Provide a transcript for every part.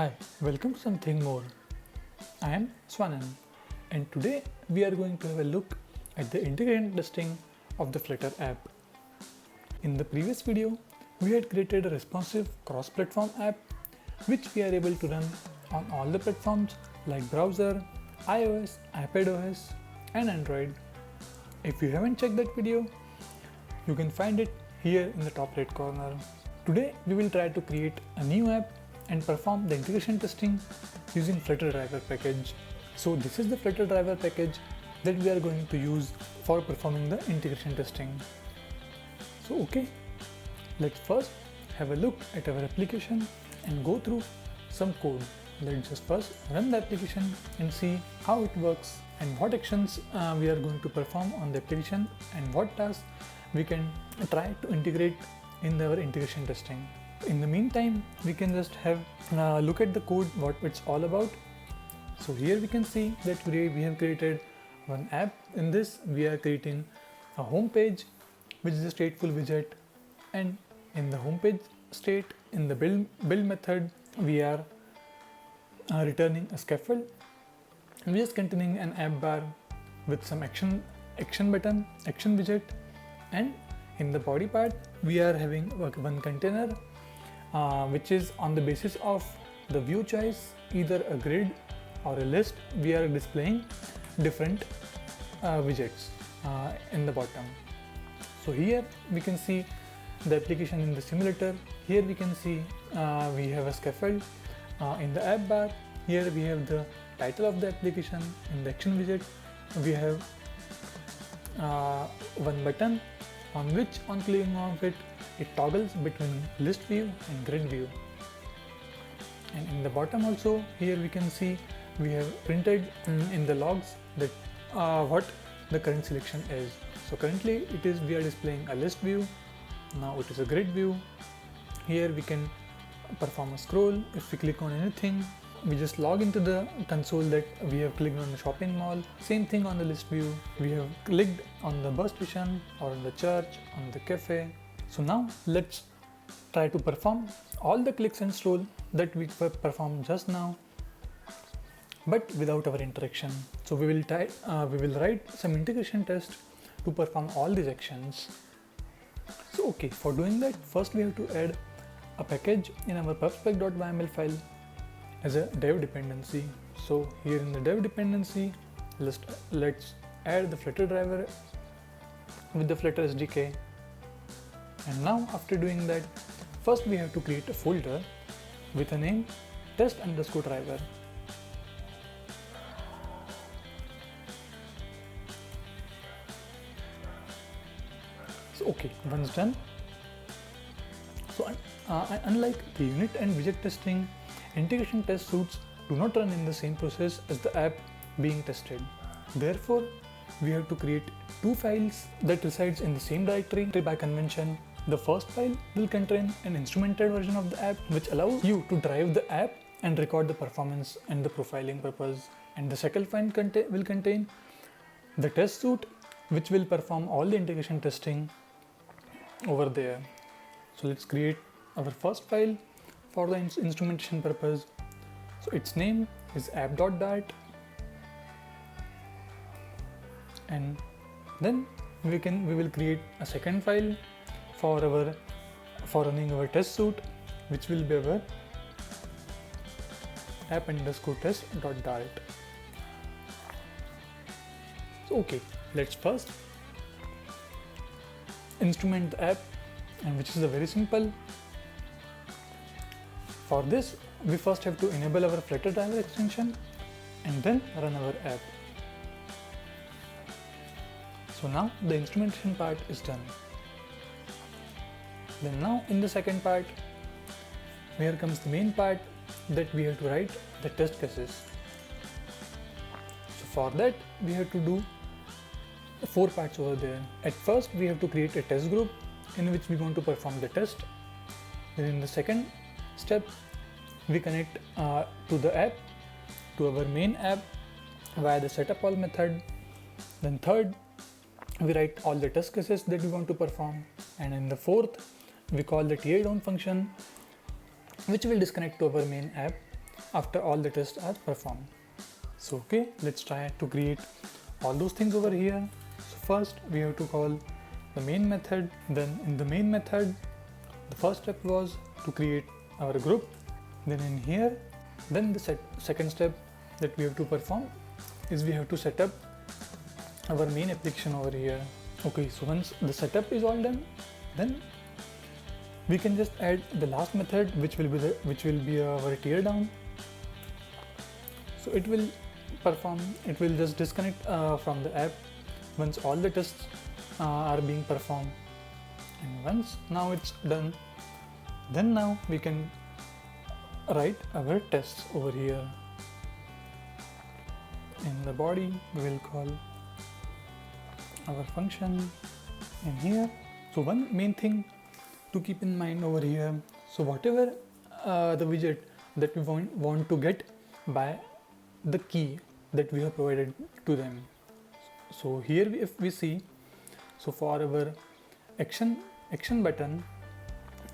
Hi, welcome to Something More. I am Swanan, and today we are going to have a look at the integration testing of the Flutter app. In the previous video, we had created a responsive cross-platform app which we are able to run on all the platforms like browser, iOS, iPadOS, and Android. If you haven't checked that video, you can find it here in the top right corner. Today we will try to create a new app and perform the integration testing using Flutter driver package. So this is the Flutter driver package that we are going to use for performing the integration testing. So okay, let's first have a look at our application and go through some code. Let's just first run the application and see how it works and what actions we are going to perform on the application and what tasks we can try to integrate in our integration testing. In the meantime, we can just have a look at the code, what it's all about. So here we can see that today we have created one app. In this, we are creating a home page, which is a stateful widget, and in the home page state, in the build method, we are returning a scaffold, which is containing an app bar with some action button, action widget, and in the body part, we are having one container which is on the basis of the view choice, either a grid or a list. We are displaying different widgets in the bottom. So here we can see the application in the simulator. Here we can see we have a scaffold in the app bar. Here we have the title of the application. In the action widget, we have one button on which, on clicking of it, it toggles between list view and grid view. And in the bottom also, here we can see we have printed in the logs that what the current selection is. So currently we are displaying a list view. Now it is a grid view. Here we can perform a scroll. If we click on anything, we just log into the console that we have clicked on the shopping mall. Same thing on the list view. We have clicked on the bus station or on the church, on the cafe. So now let's try to perform all the clicks and scroll that we performed just now, but without our interaction. So we will write some integration test to perform all these actions. So okay, for doing that, first we have to add a package in our pubspec.yml file as a dev dependency. So here in the dev dependency, let's add the Flutter driver with the Flutter SDK. And now after doing that, first we have to create a folder with a name test_driver. So okay, once done. So unlike the unit and widget testing, integration test suites do not run in the same process as the app being tested. Therefore, we have to create two files that resides in the same directory by convention. The first file will contain an instrumented version of the app which allows you to drive the app and record the performance and the profiling purpose. And the second file will contain the test suite which will perform all the integration testing over there. So let's create our first file for the instrumentation purpose. So its name is app.dart, and then we will create a second file for running our test suite, which will be our app_test.dart. So okay, let's first instrument the app, and which is very simple. For this, we first have to enable our Flutter driver extension and then run our app. So now the instrumentation part is done. Then now in the second part, here comes the main part that we have to write the test cases. So for that, we have to do 4 parts over there. At first, we have to create a test group in which we want to perform the test. Then in the second step, we connect to the app, to our main app via the setup all method. Then third, we write all the test cases that we want to perform. And in the fourth, we call the TI down function, which will disconnect to our main app after all the tests are performed. So okay, let's try to create all those things over here. So first we have to call the main method. Then in the main method, the first step was to create our group. Then in here, then the second step that we have to perform is we have to set up our main application over here. Okay, so once the setup is all done, then we can just add the last method, which will be our tear down. So it will just disconnect from the app once all the tests are being performed. And once now it's done, then now we can write our tests over here. In the body, we will call our function in here. So one main thing to keep in mind over here, so whatever the widget that we want to get by the key that we have provided to them. So here if we see, so for our action button,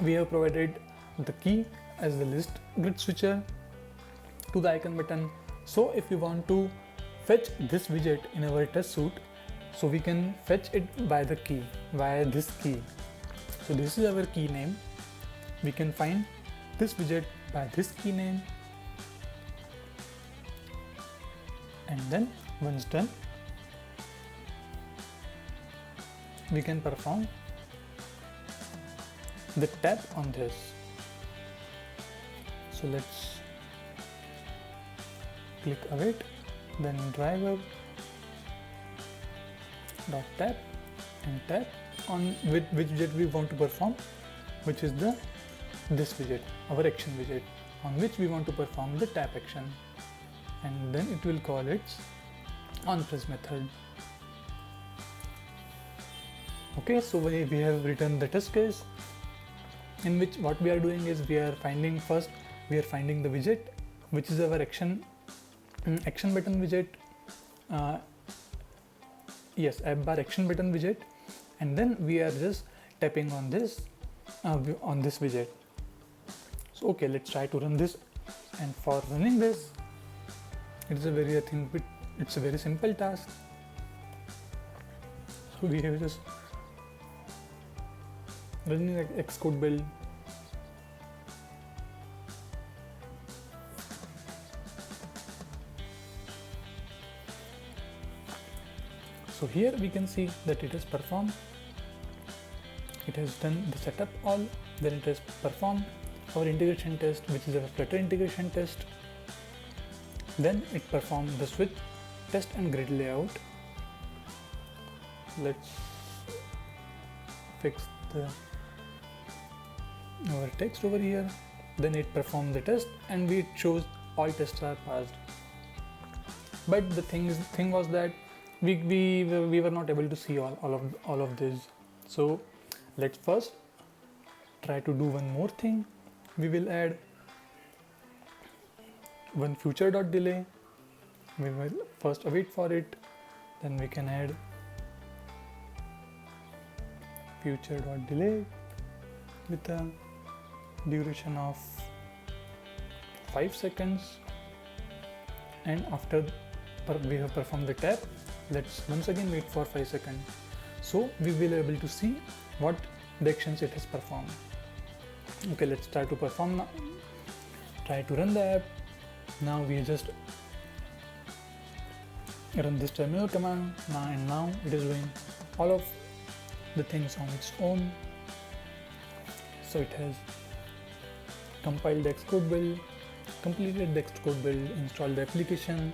we have provided the key as the list grid switcher to the icon button. So if we want to fetch this widget in our test suite, so we can fetch it by the key, via this key. So this is our key name. We can find this widget by this key name, and then once done, we can perform the tap on this. So let's click await, then driver dot tap and tap on which widget we want to perform, which is this widget, our action widget, on which we want to perform the tap action, and then it will call its onPress method. Okay, so we have written the test case in which what we are doing is we are finding the widget, which is our action button widget. Yes, app bar action button widget, and then we are just tapping on this widget. So okay, let's try to run this. And for running this, it's a very simple task. So we have just running Xcode build. So here we can see that it has performed. It has done the setup all, then it has performed our integration test, which is a Flutter integration test. Then it performed the switch test and grid layout. Let's fix our text over here. Then it performed the test and it shows all tests are passed. But the thing was that we were not able to see all of this. So let's first try to do one more thing. We will add one future.delay. We will first await for it, then we can add future.delay with a duration of 5 seconds, and after we have performed the tap, let's once again wait for 5 seconds. So we will be able to see what the actions it has performed. Okay, let's try to perform now. Try to run the app. Now we just run this terminal command now, and now it is doing all of the things on its own. So it has compiled the Xcode build, completed the Xcode build, installed the application.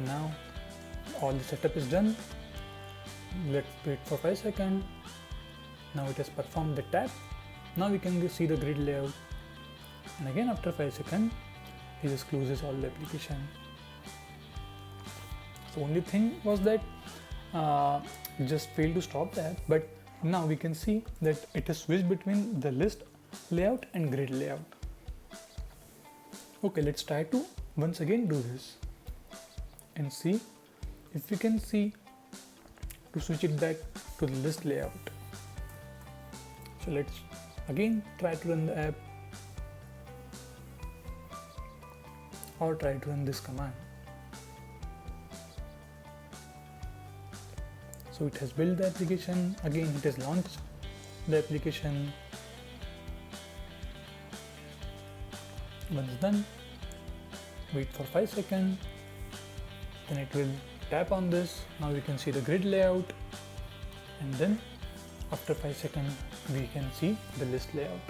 Now all the setup is done. Let's wait for 5 seconds. Now it has performed the tap. Now we can see the grid layout, and again after 5 seconds it just closes all the application. So only thing was that it just failed to stop that, but now we can see that it has switched between the list layout and grid layout. Okay, let's try to once again do this and see if we can see to switch it back to the list layout. So let's again try to run the app. or try to run this command. So it has built the application. Again, it has launched the application. Once done, wait for 5 seconds, then it will tap on this. Now you can see the grid layout, and then after 5 seconds we can see the list layout,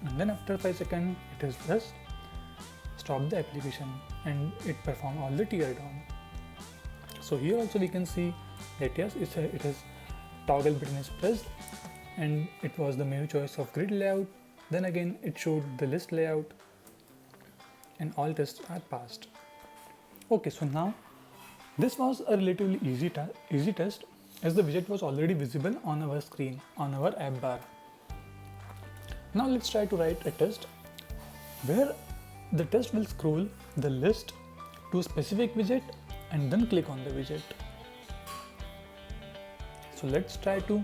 and then after 5 seconds it is just stop the application and it perform all the tear down. So here also we can see that yes, it has toggle button is pressed and it was the menu choice of grid layout. Then again it showed the list layout and all tests are passed. Okay, so now this was a relatively easy test as the widget was already visible on our screen, on our app bar. Now let's try to write a test where the test will scroll the list to a specific widget and then click on the widget. So let's try to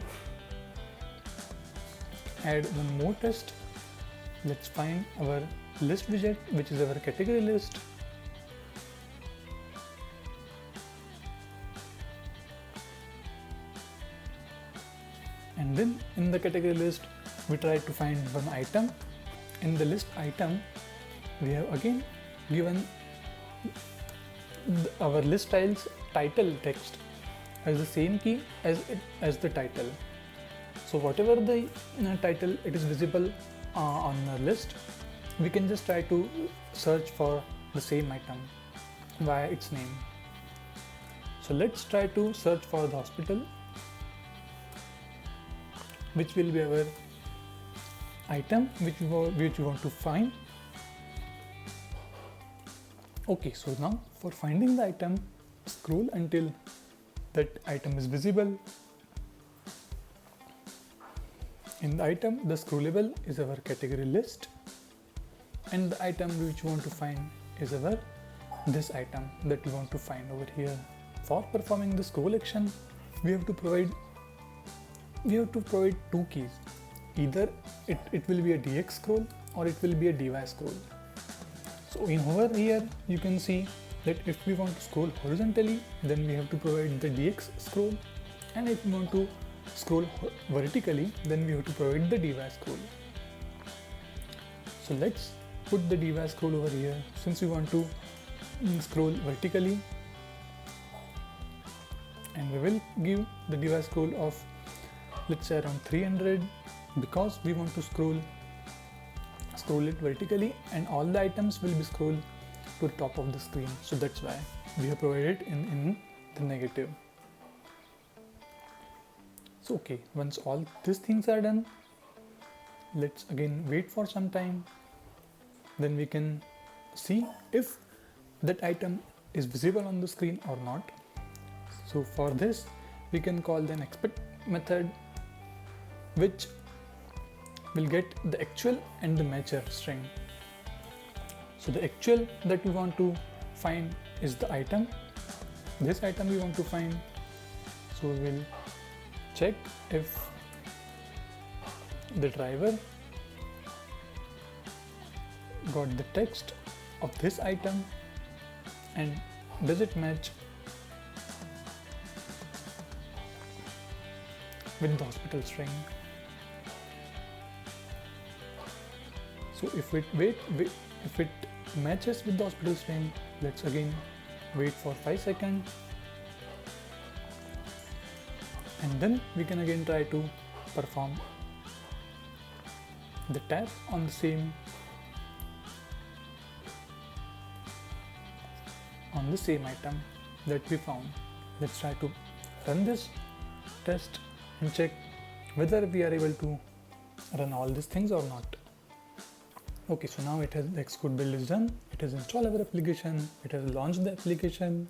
add one more test. Let's find our list widget, which is our category list. And then in the category list, we try to find one item. In the list item, we have again given our list style's title text as the same key as the title. So whatever the title it is visible on our list, we can just try to search for the same item via its name. So let's try to search for the hospital, which will be our item which we want to find. Okay, so now for finding the item, scroll until that item is visible. In the item, the scrollable is our category list, and the item which we want to find is our this item that we want to find over here. For performing the scroll action, we have to provide two keys. Either it will be a DX scroll or it will be a DY scroll. So in over here, you can see that if we want to scroll horizontally, then we have to provide the DX scroll, and if we want to scroll vertically, then we have to provide the DY scroll. So let's put the DY scroll over here since we want to scroll vertically, and we will give the DY scroll of, let's say, around 300 because we want to scroll it vertically and all the items will be scrolled to the top of the screen. So that's why we have provided in the negative. So okay, once all these things are done, let's again wait for some time. Then we can see if that item is visible on the screen or not. So for this, we can call the expect method, which will get the actual and the matcher string. So the actual that we want to find is the item. This item we want to find. So we will check if the driver got the text of this item and does it match with the hospital string. So if it matches with the hospital string, let's again wait for 5 seconds, and then we can again try to perform the tap on the same item that we found. Let's try to run this test and check whether we are able to run all these things or not. Okay, so now the Xcode build is done. It has installed our application. It has launched the application.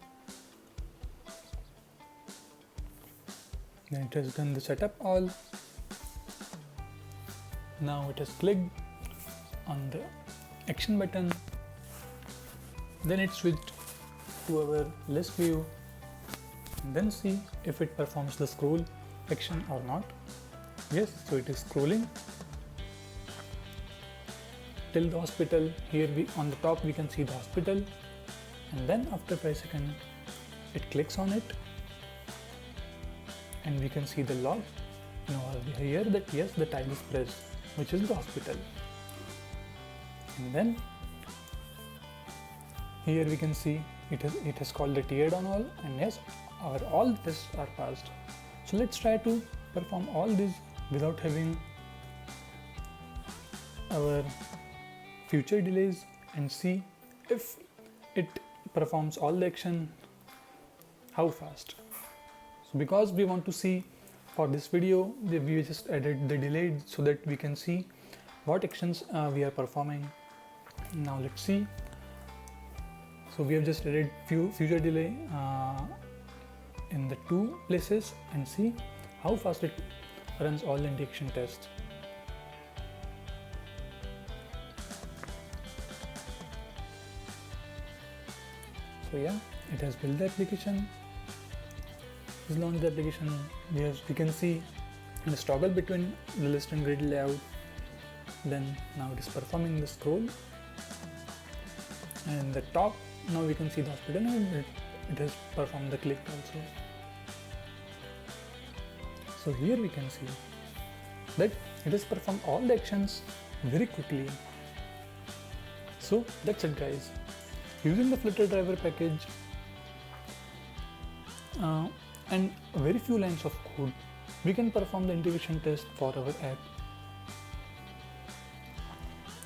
Then it has done the setup all. Now it has clicked on the action button. Then it switched to our list view. And then see if it performs the scroll action or not. Yes, so it is scrolling. till the hospital. Here we on the top we can see the hospital, and then after 5 seconds it clicks on it and we can see the log. Now here that yes, the tile is pressed, which is the hospital. And then here we can see it has called the tier down all, and yes, our all tests are passed. So let's try to perform all these without having our future delays and see if it performs all the action how fast. So because we want to see for this video, we just added the delay so that we can see what actions we are performing. Now let's see. So we have just added future delay in the 2 places and see how fast it runs all the integration tests. So yeah, it has built the application. It's launched the application. We can see the toggle between the list and grid layout. Then now it is performing the scroll, and the top now we can see the hospital, and it has performed the click also. So here we can see that it has performed all the actions very quickly. So that's it guys. Using the Flutter driver package and very few lines of code, we can perform the integration test for our app.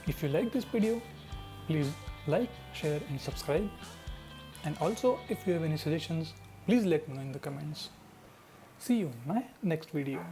If you like this video, please like, share and subscribe. And also if you have any suggestions, please let me know in the comments. See you in my next video.